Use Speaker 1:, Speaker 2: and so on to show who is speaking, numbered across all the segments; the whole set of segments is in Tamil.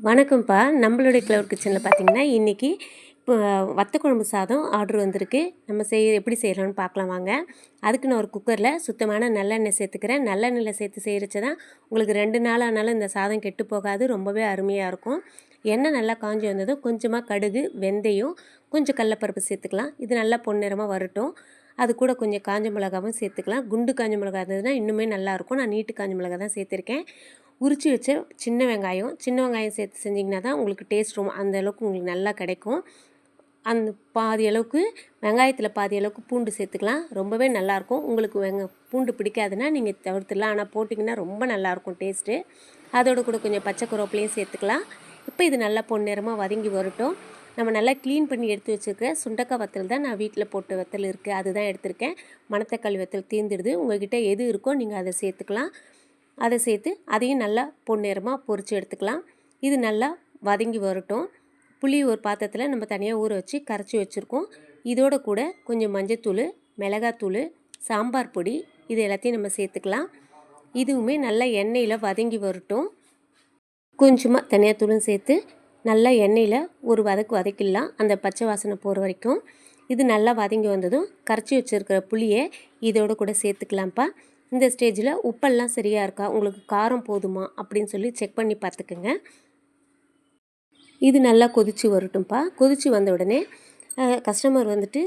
Speaker 1: வணக்கம்ப்பா. நம்மளுடைய கிளவுட் கிச்சனில் பார்த்தீங்கன்னா, இன்றைக்கி இப்போ வத்த குழம்பு சாதம் ஆர்டர் வந்திருக்கு. நம்ம எப்படி செய்யலாம்னு பார்க்கலாம் வாங்க. அதுக்கு நான் ஒரு குக்கரில் சுத்தமான நல்லெண்ணெய் சேர்த்துக்கிறேன். நல்லெண்ணெயில் சேர்த்து செய்கிறச்ச தான் உங்களுக்கு 2 நாள் ஆனாலும் இந்த சாதம் கெட்டு போகாது. ரொம்பவே அருமையாக இருக்கும். எண்ணெய் நல்லா காஞ்சி வந்ததும் கொஞ்சமாக கடுகு, வெந்தயம், கொஞ்சம் கடலப்பருப்பு சேர்த்துக்கலாம். இது நல்லா பொன்னிறமாக வரட்டும். அது கூட கொஞ்சம் காஞ்ச மிளகாவும் சேர்த்துக்கலாம். குண்டு காஞ்ச மிளகா இருந்ததுன்னா இன்னுமே நல்லாயிருக்கும். நான் நீட்டு காஞ்ச மிளகா தான் சேர்த்துருக்கேன். உரித்து வச்ச சின்ன வெங்காயம் சேர்த்து செஞ்சிங்கன்னா தான் உங்களுக்கு டேஸ்ட் அந்த அளவுக்கு உங்களுக்கு நல்லா கிடைக்கும். அந்த பாதி அளவுக்கு வெங்காயத்தில் பாதி அளவுக்கு பூண்டு சேர்த்துக்கலாம். ரொம்பவே நல்லாயிருக்கும். உங்களுக்கு பூண்டு பிடிக்காதுன்னா நீங்கள் தவிர்த்துடலாம். ஆனால் போட்டிங்கன்னா ரொம்ப நல்லாயிருக்கும் டேஸ்ட்டு. அதோடு கூட கொஞ்சம் பச்சை கருவேப்பிலையும் சேர்த்துக்கலாம். இப்போ இது நல்லா பொன்னிறமாக வதங்கி வரட்டும். நம்ம நல்லா க்ளீன் பண்ணி எடுத்து வச்சுருக்க சுண்டக்காய் வத்தல் தான் நான் வீட்டில் போட்ட வத்தல் இருக்குது, அதுதான் எடுத்திருக்கேன். மணத்தக்காளி வத்தல் தீர்ந்துடுது. உங்கள்கிட்ட எது இருக்கோ நீங்கள் அதை சேர்த்துக்கலாம். அதை சேர்த்து அதையும் நல்லா பொன்னிறமாக பொரித்து எடுத்துக்கலாம். இது நல்லா வதங்கி வரட்டும். புளி ஒரு பாத்திரத்தில் நம்ம தனியாக ஊற வச்சு கரைச்சி வச்சுருக்கோம். இதோட கூட கொஞ்சம் மஞ்சத்தூள், மிளகாத்தூள், சாம்பார் பொடி இது எல்லாத்தையும் நம்ம சேர்த்துக்கலாம். இதுவுமே நல்லா எண்ணெயில் வதங்கி வரட்டும். கொஞ்சமாக தனியாத்தூளும் சேர்த்து நல்லா எண்ணெயில் ஒரு வதக்கிடலாம், அந்த பச்சை வாசனை போகிற வரைக்கும். இது நல்லா வதங்கி வந்ததும் கரைச்சி வச்சுருக்கிற புளியை இதோட கூட சேர்த்துக்கலாம்ப்பா. இந்த ஸ்டேஜில் உப்பெல்லாம் சரியாக இருக்கா, உங்களுக்கு காரம் போதுமா அப்படின்னு சொல்லி செக் பண்ணி பார்த்துக்குங்க. இது நல்லா கொதித்து வரட்டும்ப்பா. கொதித்து வந்த உடனே கஸ்டமர் வந்துட்டு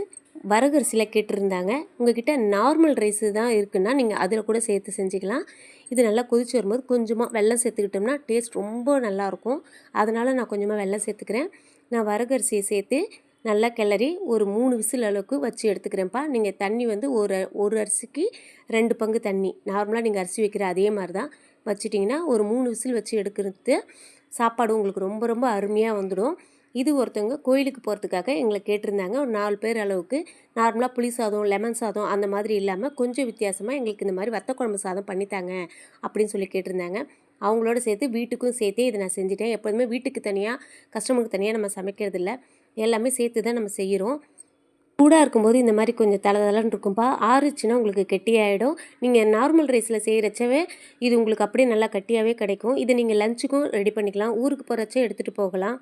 Speaker 1: வரகரிசியில் கேட்டிருந்தாங்க. உங்கள்கிட்ட நார்மல் ரைஸு தான் இருக்குன்னா நீங்கள் அதில் கூட சேர்த்து செஞ்சுக்கலாம். இது நல்லா கொதித்து வரும்போது கொஞ்சமாக வெல்லம் சேர்த்துக்கிட்டோம்னா டேஸ்ட் ரொம்ப நல்லாயிருக்கும். அதனால் நான் கொஞ்சமாக வெல்லம் சேர்த்துக்கிறேன். நான் வரகரிசியை சேர்த்து நல்லா கிளறி ஒரு 3 விசில் அளவுக்கு வச்சு எடுத்துக்கிறேன்ப்பா. நீங்கள் தண்ணி வந்து ஒரு அரிசிக்கு 2 பங்கு தண்ணி, நார்மலாக நீங்கள் அரிசி வைக்கிற அதே மாதிரி தான் வச்சிட்டிங்கன்னா ஒரு 3 விசில் வச்சு எடுக்கிறது சாப்பாடு உங்களுக்கு ரொம்ப ரொம்ப அருமையாக வந்துடும். இது ஒருத்தவங்க கோயிலுக்கு போகிறதுக்காக எங்களை கேட்டிருந்தாங்க. ஒரு 4 பேர் அளவுக்கு. நார்மலாக புளி சாதம், லெமன் சாதம் அந்த மாதிரி இல்லாமல் கொஞ்சம் வித்தியாசமாக எங்களுக்கு இந்த மாதிரி வத்த குழம்பு சாதம் பண்ணித்தாங்க அப்படின்னு சொல்லி கேட்டிருந்தாங்க. அவங்களோட சேர்த்து வீட்டுக்கும் சேர்த்தே இதை நான் செஞ்சுட்டேன். எப்போதுமே வீட்டுக்கு தனியாக கஸ்டமருக்கு தனியாக நம்ம சமைக்கிறதில்ல, எல்லாமே சேர்த்து தான் நம்ம செய்கிறோம். சூடாக இருக்கும்போது இந்த மாதிரி கொஞ்சம் தளதளன்னு இருக்கும்பா. ஆறுச்சுன்னா உங்களுக்கு கெட்டியாகிடும். நீங்கள் நார்மல் ரைஸில் செய்கிறச்சவே இது உங்களுக்கு அப்படியே நல்லா கட்டியாகவே கிடைக்கும். இதை நீங்கள் லஞ்சுக்கும் ரெடி பண்ணிக்கலாம், ஊருக்கு போகிறச்சே எடுத்துகிட்டு போகலாம்.